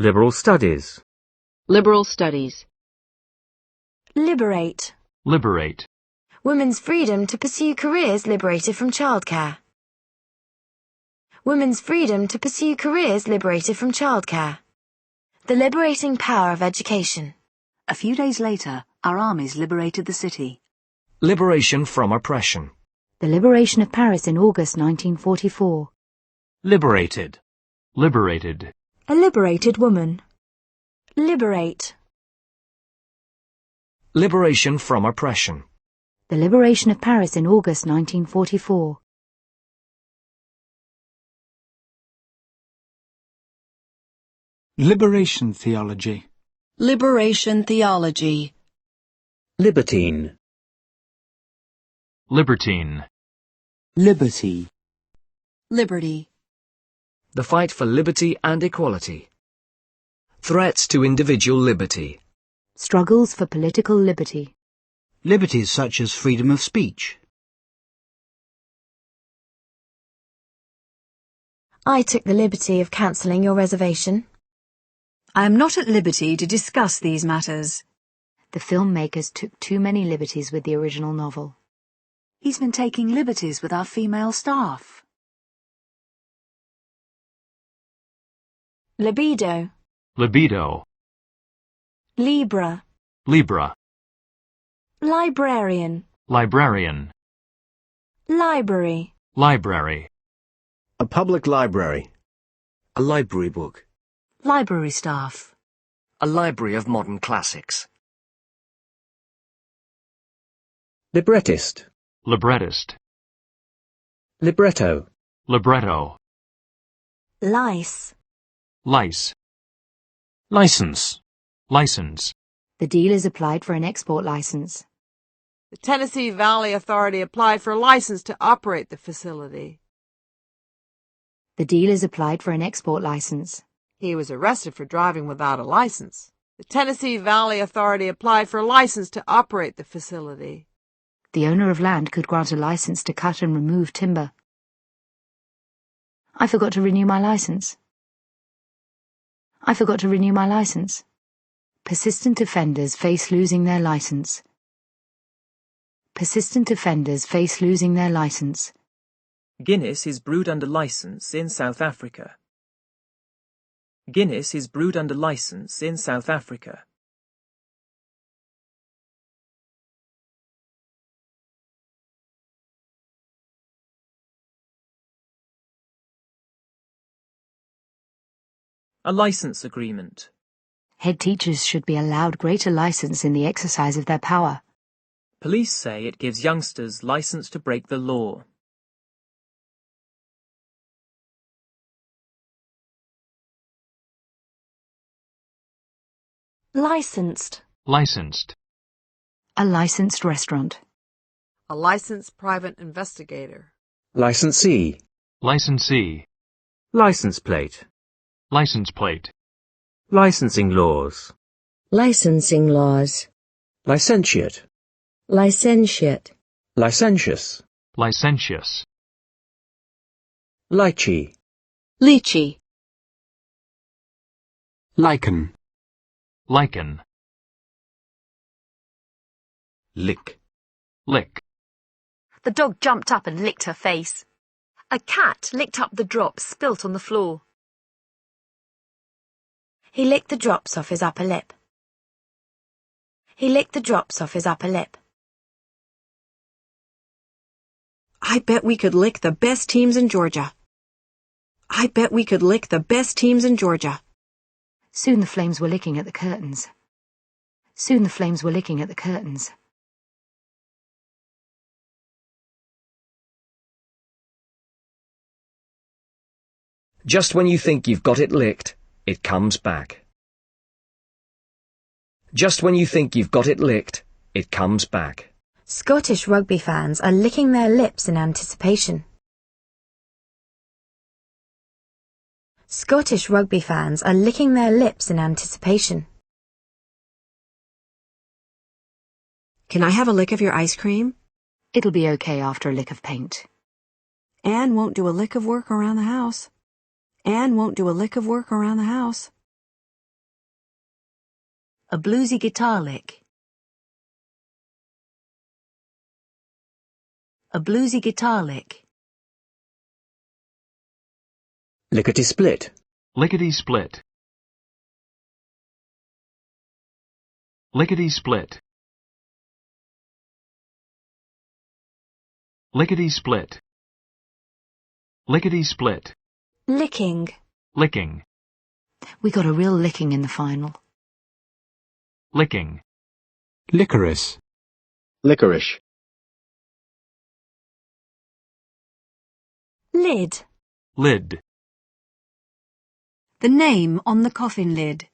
Liberal studies. Liberal studies. Liberate. Liberate. Women's freedom to pursue careers liberated from childcare. Women's freedom to pursue careers liberated from childcare. The liberating power of education. A few days later, our armies liberated the city. Liberation from oppression. The liberation of Paris in August 1944. Liberated. Liberated. A liberated woman. Liberate. Liberation from oppression. The liberation of Paris in August 1944. Liberation theology. Liberation theology. Libertine. Libertine. Liberty. Liberty. The fight for liberty and equality. Threats to individual liberty. Struggles for political liberty. Liberties such as freedom of speech. I took the liberty of cancelling your reservation. I am not at liberty to discuss these matters. The filmmakers took too many liberties with the original novel. He's been taking liberties with our female staff. Libido. Libido. Libra. Libra. Librarian. Librarian. Library. Library. A public library. A library book. Library staff. A library of modern classics. Librettist. Librettist. Libretto. Libretto. Lice. Lice. License. License. The dealers applied for an export license. The Tennessee Valley Authority applied for a license to operate the facility. The dealers applied for an export license. He was arrested for driving without a license. The Tennessee Valley Authority applied for a license to operate the facility. The owner of land could grant a license to cut and remove timber. I forgot to renew my license. I forgot to renew my license. Persistent offenders face losing their license. Persistent offenders face losing their license. Guinness is brewed under license in South Africa. Guinness is brewed under license in South Africa. A license agreement. Head teachers should be allowed greater license in the exercise of their power. Police say it gives youngsters license to break the law. Licensed. Licensed. A licensed restaurant. A licensed private investigator. Licensee. Licensee. License plate. License plate. Licensing laws. Licensing laws. Licentiate. Licentiate. Licentious. Licentious. Lychee. Lychee. Lichen. Lichen. Lick. Lick. The dog jumped up and licked her face. A cat licked up the drops spilt on the floor. He licked the drops off his upper lip. He licked the drops off his upper lip. I bet we could lick the best teams in Georgia. I bet we could lick the best teams in Georgia. Soon the flames were licking at the curtains. Soon the flames were licking at the curtains. Just when you think you've got it licked, it comes back. Just when you think you've got it licked, it comes back. Scottish rugby fans are licking their lips in anticipation. Scottish rugby fans are licking their lips in anticipation. Can I have a lick of your ice cream? It'll be okay after a lick of paint. Anne won't do a lick of work around the house. Anne won't do a lick of work around the house. A bluesy guitar lick. A bluesy guitar lick. Lickety-split. Lickety-split. Lickety-split. Lickety-split. Lickety-split. Licking. Licking. We got a real licking in the final. Licking. Licorice. Licorice. Lid. Lid. The name on the coffin lid.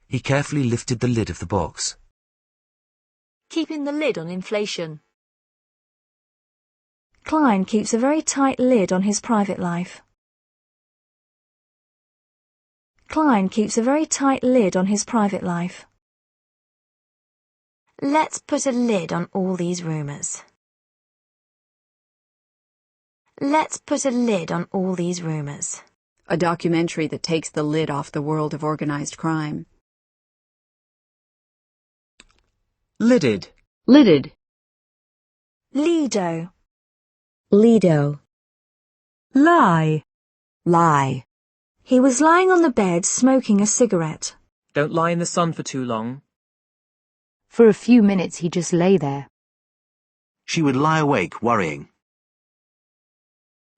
He carefully lifted the lid of the box. Keeping the lid on inflation. Klein keeps a very tight lid on his private life. Klein keeps a very tight lid on his private life. Let's put a lid on all these rumours. Let's put a lid on all these rumours. A documentary that takes the lid off the world of organized crime. Lidded. Lidded. Lido. Lido. Lie. Lie. He was lying on the bed smoking a cigarette. Don't lie in the sun for too long. For a few minutes he just lay there. She would lie awake, worrying.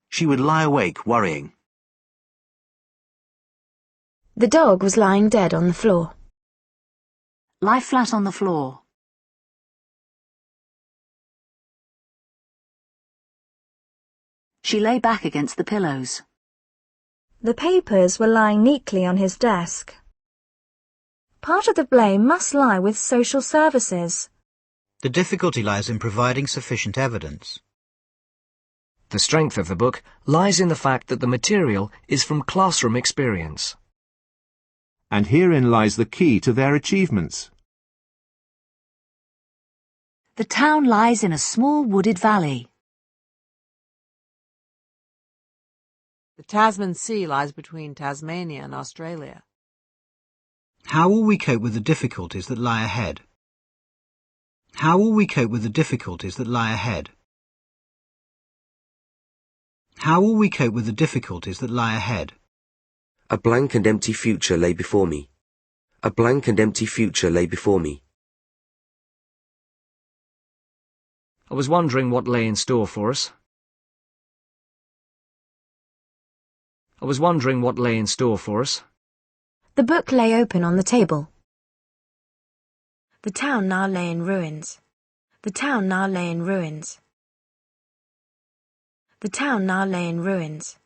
She would lie awake, worrying. The dog was lying dead on the floor. Lie flat on the floor. She lay back against the pillows. The papers were lying neatly on his desk. Part of the blame must lie with social services. The difficulty lies in providing sufficient evidence. The strength of the book lies in the fact that the material is from classroom experience. And herein lies the key to their achievements. The town lies in a small wooded valley. The Tasman Sea lies between Tasmania and Australia. How will we cope with the difficulties that lie ahead? How will we cope with the difficulties that lie ahead? How will we cope with the difficulties that lie ahead? A blank and empty future lay before me. A blank and empty future lay before me. I was wondering what lay in store for us. I was wondering what lay in store for us. The book lay open on the table. The town now lay in ruins. The town now lay in ruins. The town now lay in ruins.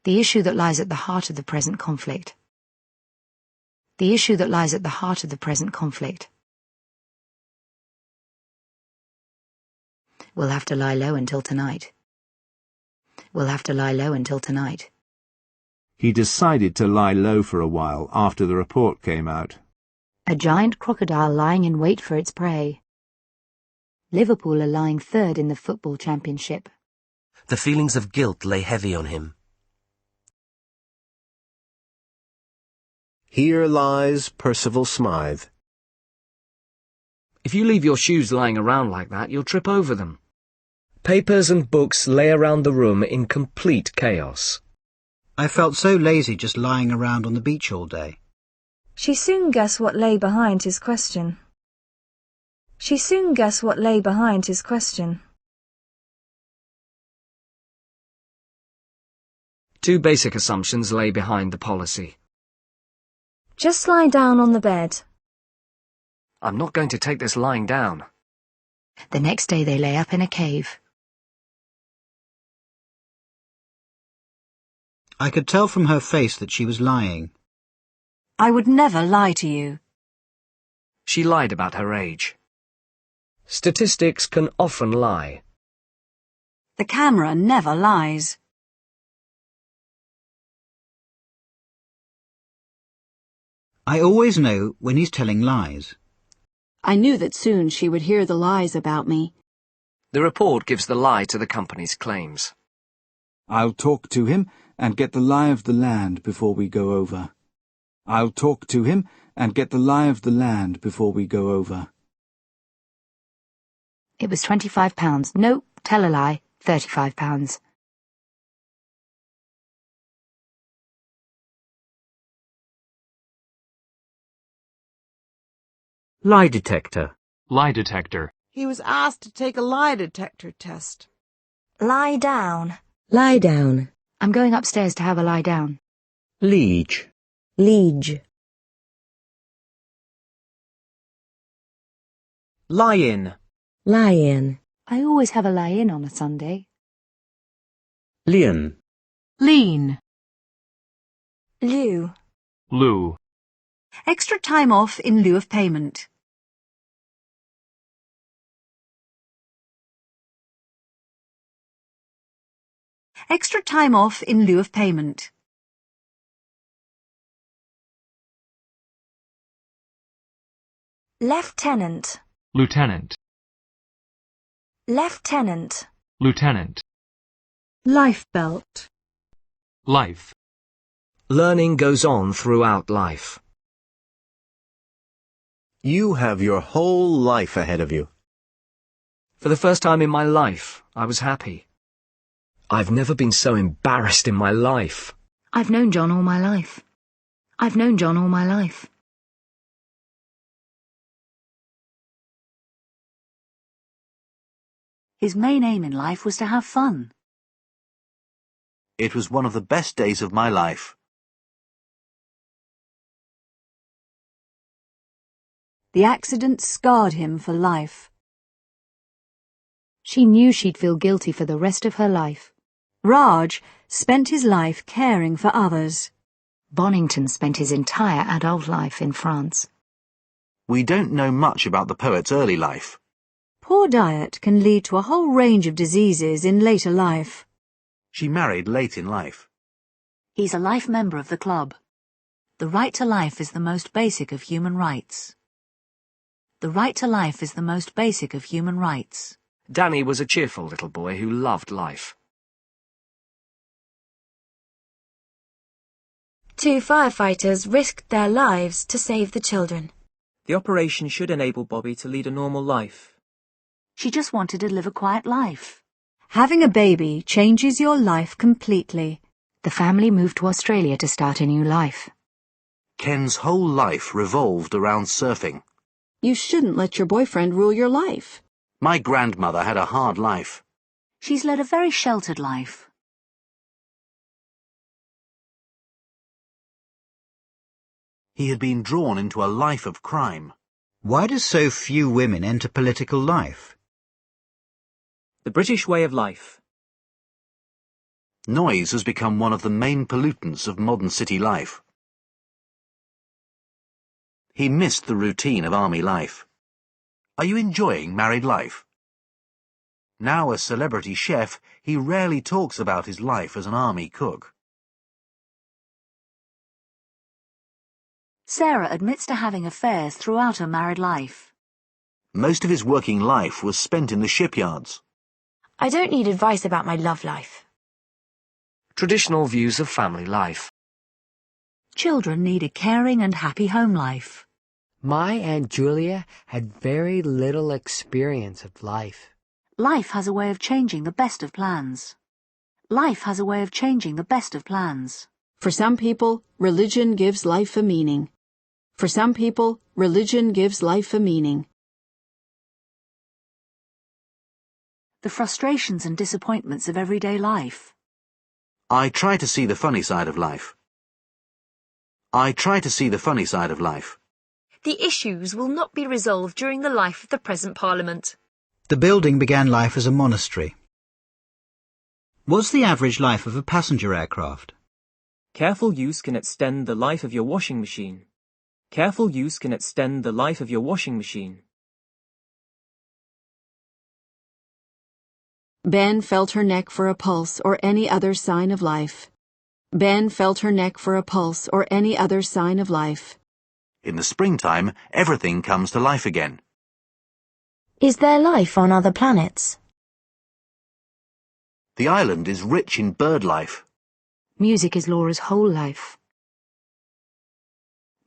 The issue that lies at the heart of the present conflict. The issue that lies at the heart of the present conflict. We'll have to lie low until tonight. We'll have to lie low until tonight. He decided to lie low for a while after the report came out. A giant crocodile lying in wait for its prey. Liverpool are lying third in the football championship. The feelings of guilt lay heavy on him. Here lies Percival Smythe. If you leave your shoes lying around like that, you'll trip over them. Papers and books lay around the room in complete chaos. I felt so lazy just lying around on the beach all day. She soon guessed what lay behind his question. She soon guessed what lay behind his question. Two basic assumptions lay behind the policy. Just lie down on the bed. I'm not going to take this lying down. The next day they lay up in a cave. I could tell from her face that she was lying. I would never lie to you. She lied about her age. Statistics can often lie. The camera never lies. I always know when he's telling lies. I knew that soon she would hear the lies about me. The report gives the lie to the company's claims. I'll talk to him and get the lie of the land before we go over. I'll talk to him and get the lie of the land before we go over. It was £25. No, tell a lie, £35. Lie detector. Lie detector. He was asked to take a lie detector test. Lie down. Lie down. I'm going upstairs to have a lie down. Liege. Liege. Lie in. Lie in. I always have a lie-in on a Sunday. Lien. Lean. Lieu. Lieu. Extra time off in lieu of payment. Extra time off in lieu of payment. Lieutenant. Lieutenant. Lieutenant. Lieutenant. Life belt. Life. Learning goes on throughout life. You have your whole life ahead of you. For the first time in my life, I was happy. I've never been so embarrassed in my life. I've known John all my life. I've known John all my life. His main aim in life was to have fun. It was one of the best days of my life. The accident scarred him for life. She knew she'd feel guilty for the rest of her life. Raj spent his life caring for others. Bonington spent his entire adult life in France. We don't know much about the poet's early life. Poor diet can lead to a whole range of diseases in later life. She married late in life. He's a life member of the club. The right to life is the most basic of human rights. The right to life is the most basic of human rights. Danny was a cheerful little boy who loved life. 2 firefighters risked their lives to save the children. The operation should enable Bobby to lead a normal life. She just wanted to live a quiet life. Having a baby changes your life completely. The family moved to Australia to start a new life. Ken's whole life revolved around surfing. You shouldn't let your boyfriend rule your life. My grandmother had a hard life. She's led a very sheltered life. He had been drawn into a life of crime. Why do so few women enter political life? The British way of life. Noise has become one of the main pollutants of modern city life. He missed the routine of army life. Are you enjoying married life? Now a celebrity chef, he rarely talks about his life as an army cook. Sarah admits to having affairs throughout her married life. Most of his working life was spent in the shipyards. I don't need advice about my love life. Traditional views of family life. Children need a caring and happy home life. My Aunt Julia had very little experience of life. Life has a way of changing the best of plans. Life has a way of changing the best of plans. For some people, religion gives life a meaning. For some people, religion gives life a meaning. The frustrations and disappointments of everyday life. I try to see the funny side of life. I try to see the funny side of life. The issues will not be resolved during the life of the present Parliament. The building began life as a monastery. What's the average life of a passenger aircraft? Careful use can extend the life of your washing machine. Careful use can extend the life of your washing machine. Ben felt her neck for a pulse or any other sign of life. Ben felt her neck for a pulse or any other sign of life. In the springtime, everything comes to life again. Is there life on other planets? The island is rich in bird life. Music is Laura's whole life.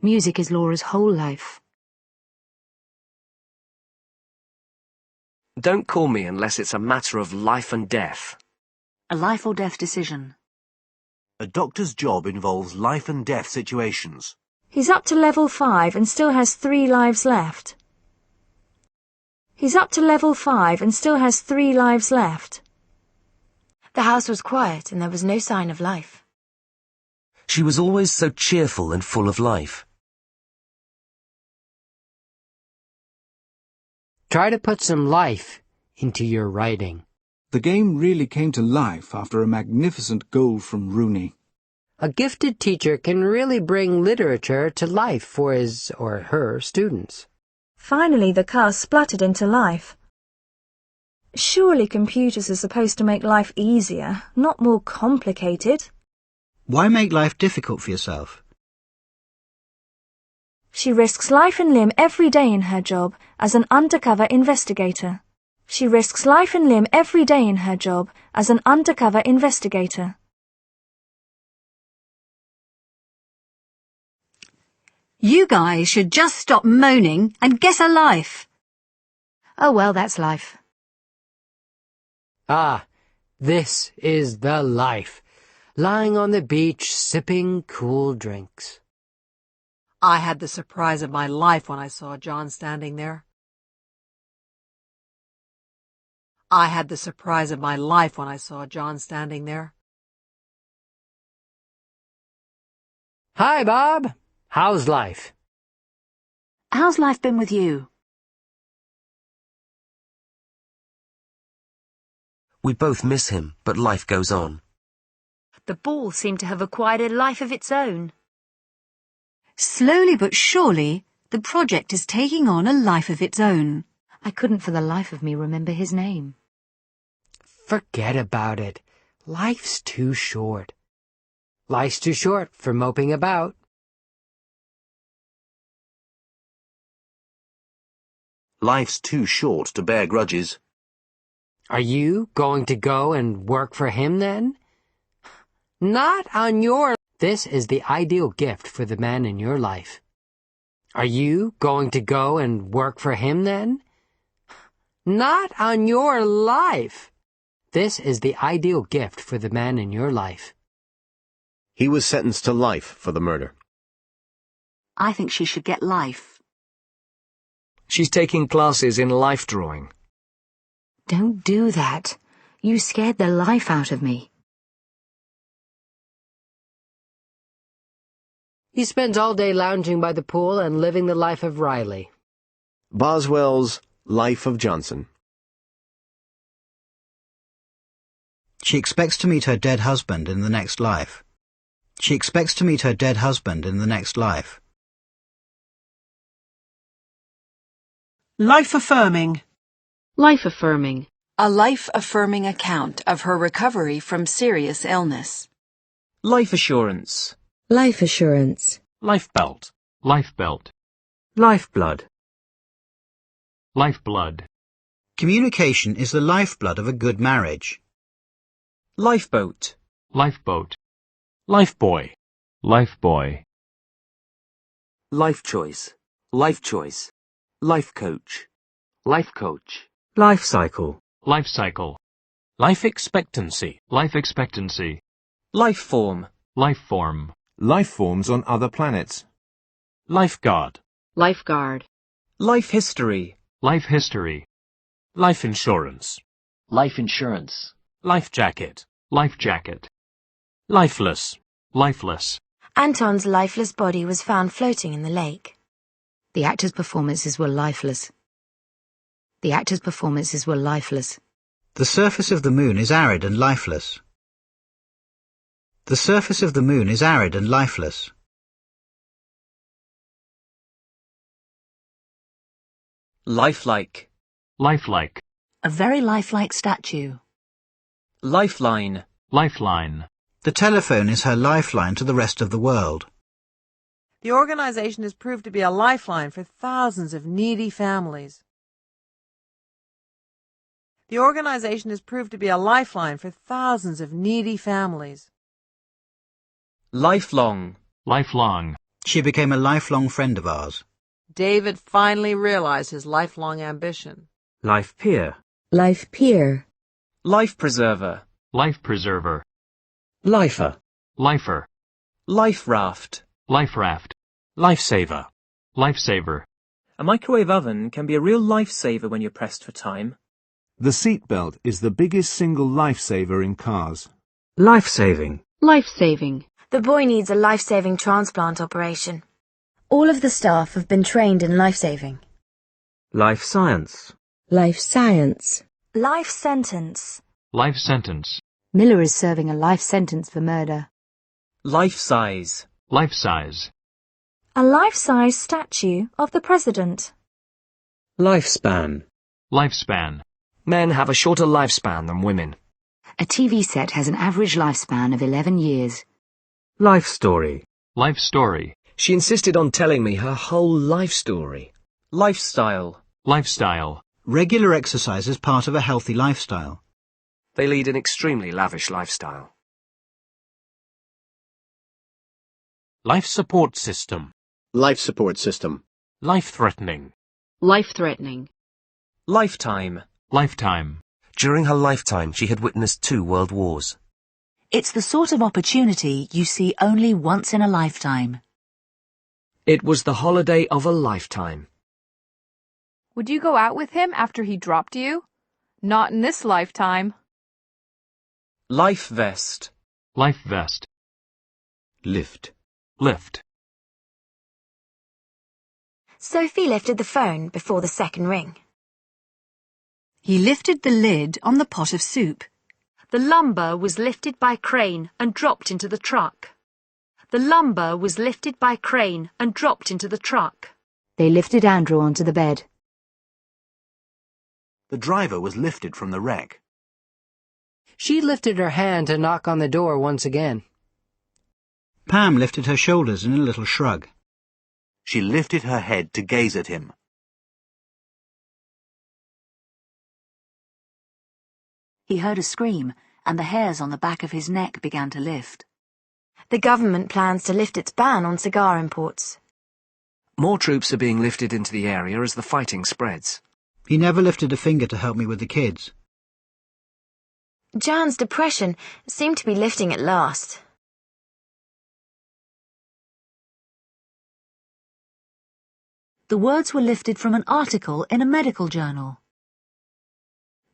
Music is Laura's whole life. Don't call me unless it's a matter of life and death. A life or death decision. A doctor's job involves life and death situations. He's up to level 5 and still has 3 lives left. He's up to level 5 and still has 3 lives left. The house was quiet and there was no sign of life. She was always so cheerful and full of life. Try to put some life into your writing. The game really came to life after a magnificent goal from Rooney. A gifted teacher can really bring literature to life for his or her students. Finally, the car spluttered into life. Surely computers are supposed to make life easier, not more complicated. Why make life difficult for yourself? She risks life and limb every day in her job as an undercover investigator. She risks life and limb every day in her job as an undercover investigator. You guys should just stop moaning and get a life. Oh well, that's life. Ah, this is the life. Lying on the beach, sipping cool drinks. I had the surprise of my life when I saw John standing there. I had the surprise of my life when I saw John standing there. Hi, Bob. How's life? How's life been with you? We both miss him, but life goes on. The ball seemed to have acquired a life of its own. Slowly but surely, the project is taking on a life of its own. I couldn't for the life of me remember his name. Forget about it. Life's too short. Life's too short for moping about. Life's too short to bear grudges. Are you going to go and work for him then? Not on your... This is the ideal gift for the man in your life. Are you going to go and work for him then? Not on your life. This is the ideal gift for the man in your life. He was sentenced to life for the murder. I think she should get life. She's taking classes in life drawing. Don't do that. You scared the life out of me. He spends all day lounging by the pool and living the life of Riley. Boswell's Life of Johnson. She expects to meet her dead husband in the next life. She expects to meet her dead husband in the next life. Life-affirming. Life-affirming. A life-affirming account of her recovery from serious illness. Life assurance. Life assurance. Life belt. Life belt. Lifeblood. Lifeblood. Communication is the lifeblood of a good marriage. Lifeboat. Lifeboat. Lifeboy. Lifeboy. Life choice. Life choice. Life coach. Life coach. Life cycle. Life cycle. Life expectancy. Life expectancy. Life form. Life form. Life forms on other planets. Lifeguard. Lifeguard. Life history. Life history. Life insurance. Life insurance. Life jacket. Life jacket. Lifeless. Lifeless. Anton's lifeless body was found floating in the lake. The actors' performances were lifeless. The actors' performances were lifeless. The surface of the moon is arid and lifeless. The surface of the moon is arid and lifeless. Lifelike. Lifelike. A very lifelike statue. Lifeline. Lifeline. The telephone is her lifeline to the rest of the world. The organization has proved to be a lifeline for thousands of needy families. The organization has proved to be a lifeline for thousands of needy families. Lifelong. Lifelong. She became a lifelong friend of ours. David finally realized his lifelong ambition. Life peer. Life peer. Life preserver. Life preserver. Lifer. Lifer. Life raft. Life raft. Lifesaver. Lifesaver. A microwave oven can be a real lifesaver when you're pressed for time. The seatbelt is the biggest single lifesaver in cars. Life-saving. Life-saving. The boy needs a life-saving transplant operation. All of the staff have been trained in life-saving. Life science. Life science. Life sentence. Life sentence. Miller is serving a life sentence for murder. Life size. Life size. A life-size statue of the president. Lifespan. Lifespan. Men have a shorter lifespan than women. A TV set has an average lifespan of 11 years. Life story. Life story. She insisted on telling me her whole life story. Lifestyle. Lifestyle. Regular exercise is part of a healthy lifestyle. They lead an extremely lavish lifestyle. Life support system. Life support system. Life-threatening. Life-threatening. Lifetime. Lifetime. During her lifetime, she had witnessed 2 world wars. It's the sort of opportunity you see only once in a lifetime. It was the holiday of a lifetime. Would you go out with him after he dropped you? Not in this lifetime. Life vest. Life vest. Lift. Lift. Sophie lifted the phone before the second ring. He lifted the lid on the pot of soup. The lumber was lifted by crane and dropped into the truck. The lumber was lifted by crane and dropped into the truck. They lifted Andrew onto the bed. The driver was lifted from the wreck. She lifted her hand to knock on the door once again. Pam lifted her shoulders in a little shrug. She lifted her head to gaze at him. He heard a scream, and the hairs on the back of his neck began to lift. The government plans to lift its ban on cigar imports. More troops are being lifted into the area as the fighting spreads. He never lifted a finger to help me with the kids. Jan's depression seemed to be lifting at last. The words were lifted from an article in a medical journal.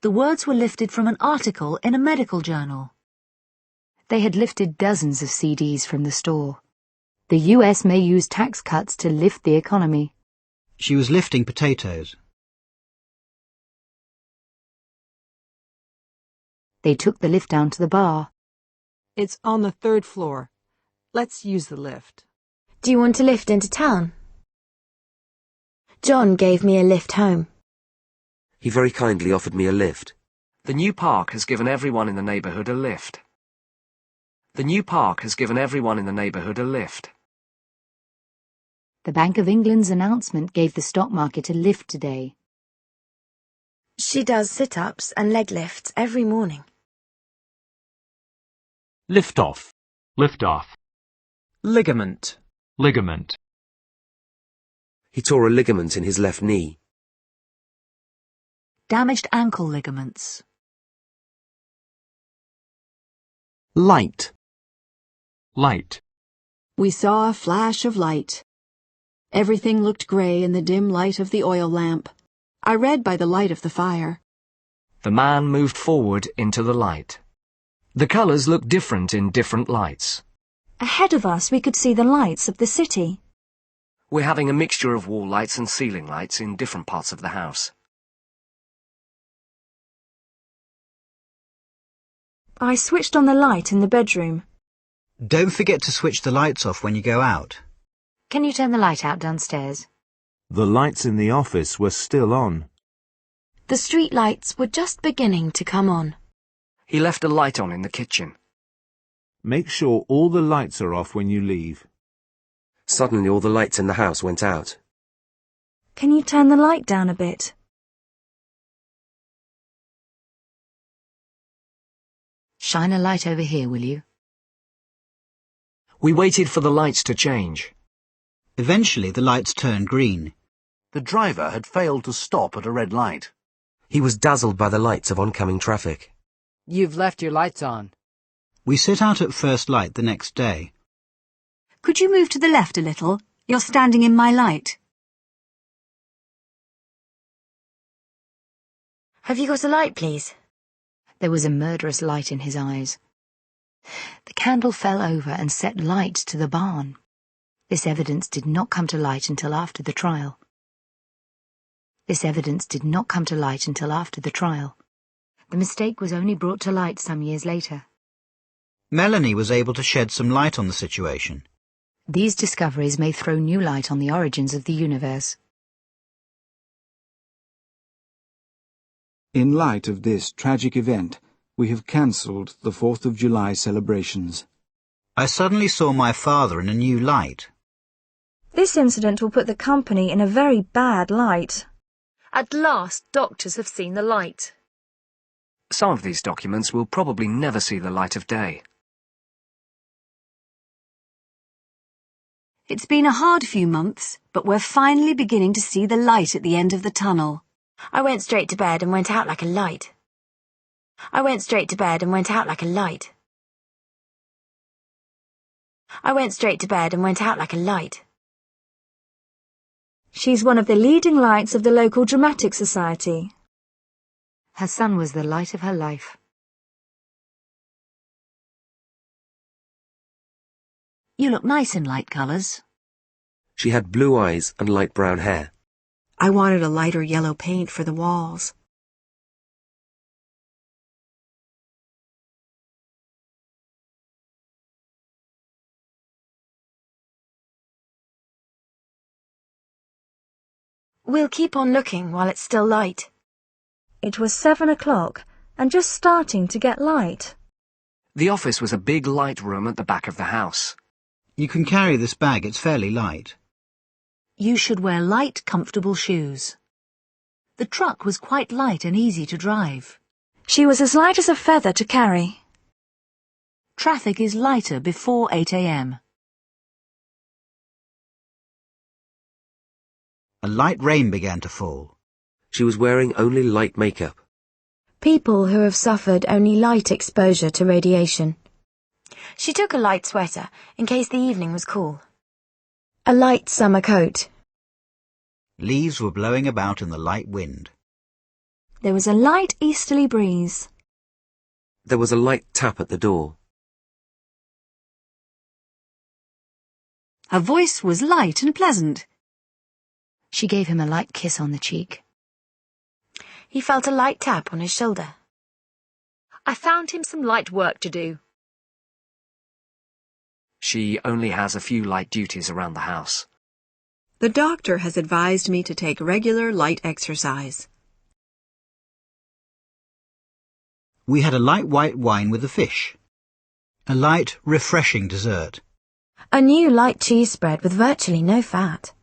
The words were lifted from an article in a medical journal. They had lifted dozens of CDs from the store. The US may use tax cuts to lift the economy. She was lifting potatoes. They took the lift down to the bar. It's on the 3rd floor. Let's use the lift. Do you want to lift into town? John gave me a lift home. He very kindly offered me a lift. The new park has given everyone in the neighbourhood a lift. The new park has given everyone in the neighbourhood a lift. The Bank of England's announcement gave the stock market a lift today. She does sit-ups and leg lifts every morning. Lift off. Lift off. Ligament. Ligament. He tore a ligament in his left knee. Damaged ankle ligaments. Light. Light. We saw a flash of light. Everything looked grey in the dim light of the oil lamp. I read by the light of the fire. The man moved forward into the light. The colours looked different in different lights. Ahead of us we could see the lights of the city. We're having a mixture of wall lights and ceiling lights in different parts of the house. I switched on the light in the bedroom. Don't forget to switch the lights off when you go out. Can you turn the light out downstairs? The lights in the office were still on. The street lights were just beginning to come on. He left a light on in the kitchen. Make sure all the lights are off when you leave. Suddenly all the lights in the house went out. Can you turn the light down a bit? Shine a light over here, will you? We waited for the lights to change. Eventually the lights turned green. The driver had failed to stop at a red light. He was dazzled by the lights of oncoming traffic. You've left your lights on. We set out at first light the next day. Could you move to the left a little? You're standing in my light. Have you got a light, please? There was a murderous light in his eyes. The candle fell over and set light to the barn. This evidence did not come to light until after the trial. The mistake was only brought to light some years later. Melanie was able to shed some light on the situation. These discoveries may throw new light on the origins of the universe. In light of this tragic event, we have cancelled the 4th of July celebrations. I suddenly saw my father in a new light. This incident will put the company in a very bad light. At last, doctors have seen the light. Some of these documents will probably never see the light of day. It's been a hard few months, but we're finally beginning to see the light at the end of the tunnel. I went straight to bed and went out like a light. I went straight to bed and went out like a light. I went straight to bed and went out like a light. She's one of the leading lights of the local dramatic society. Her son was the light of her life. You look nice in light colours. She had blue eyes and light brown hair. I wanted a lighter yellow paint for the walls. We'll keep on looking while it's still light. It was 7 o'clock and just starting to get light. The office was a big light room at the back of the house. You can carry this bag, it's fairly light. You should wear light, comfortable shoes. The truck was quite light and easy to drive. She was as light as a feather to carry. Traffic is lighter before 8 a.m. A light rain began to fall. She was wearing only light makeup. People who have suffered only light exposure to radiation. She took a light sweater in case the evening was cool. A light summer coat. Leaves were blowing about in the light wind. There was a light easterly breeze. There was a light tap at the door. Her voice was light and pleasant. She gave him a light kiss on the cheek. He felt a light tap on his shoulder. I found him some light work to do. She only has a few light duties around the house. The doctor has advised me to take regular light exercise. We had a light white wine with a fish. A light, refreshing dessert. A new light cheese spread with virtually no fat.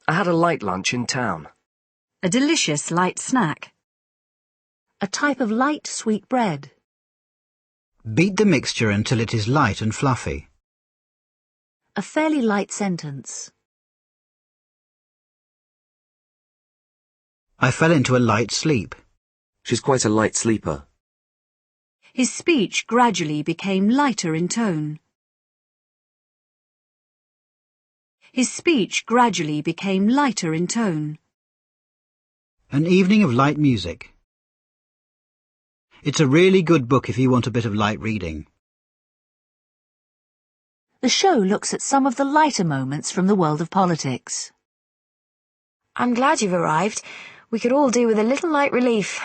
I had a light lunch in town. A delicious light snack. A type of light sweet bread. Beat the mixture until it is light and fluffy. A fairly light sentence. I fell into a light sleep. She's quite a light sleeper. His speech gradually became lighter in tone. His speech gradually became lighter in tone. An evening of light music. It's a really good book if you want a bit of light reading. The show looks at some of the lighter moments from the world of politics. I'm glad you've arrived. We could all do with a little light relief.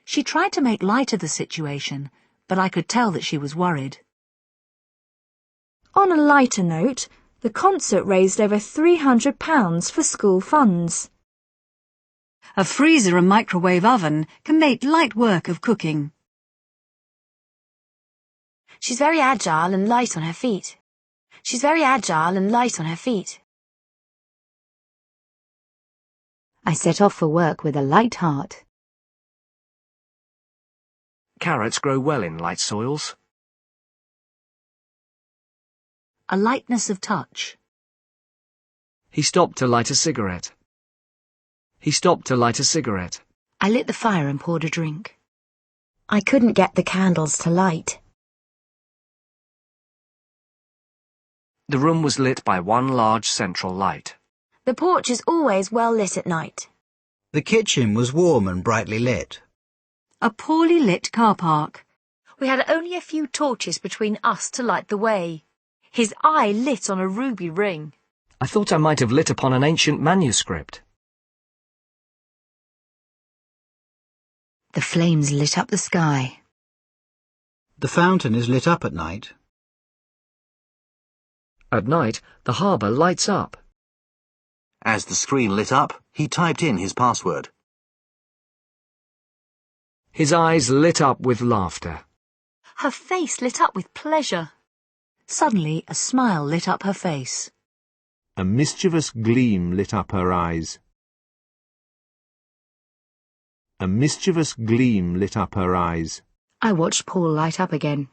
She tried to make light of the situation, but I could tell that she was worried. On a lighter note, the concert raised over £300 for school funds. A freezer and microwave oven can make light work of cooking. She's very agile and light on her feet. She's very agile and light on her feet. I set off for work with a light heart. carrots grow well in light soils. A lightness of touch. He stopped to light a cigarette. He stopped to light a cigarette. I lit the fire and poured a drink. I couldn't get the candles to light. The room was lit by one large central light. The porch is always well lit at night. The kitchen was warm and brightly lit. A poorly lit car park. We had only a few torches between us to light the way. His eye lit on a ruby ring. I thought I might have lit upon an ancient manuscript. The flames lit up the sky. The fountain is lit up at night. At night, the harbour lights up. As the screen lit up, he typed in his password. His eyes lit up with laughter. Her face lit up with pleasure. Suddenly, a smile lit up her face. A mischievous gleam lit up her eyes. A mischievous gleam lit up her eyes. I watched Paul light up again.